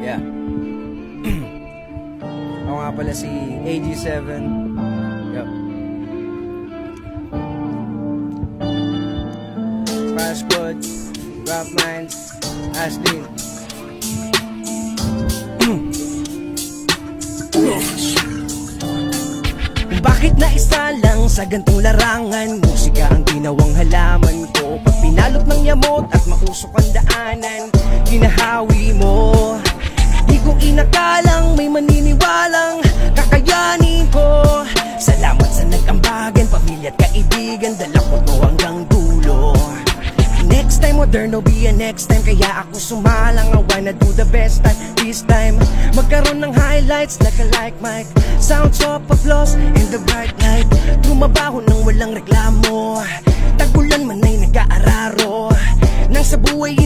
Yeah. Ako nga pala si AG7. Yup. Fire Squad, Rap Minds, Ashley. Bakit na isa lang sa gantong larangan? Musika ang ginawang halaman ko. Pag pinalot ng yamot at mausok ang daanan, ginahawi mo. Di ko inakalang may maniniwalang kakayanin ko. Salamat sa nag-ambagan, pamilya at kaibigan, dala ko to hanggang dulo. Next time, modern no be a next time. Kaya ako sumalang, I wanna do the best time. This time, magkaroon ng highlights like a like mic, sounds of applause in the bright light. Tumabaho ng walang reklamo, tagulan man ay nag-aararo. Nang sa buhay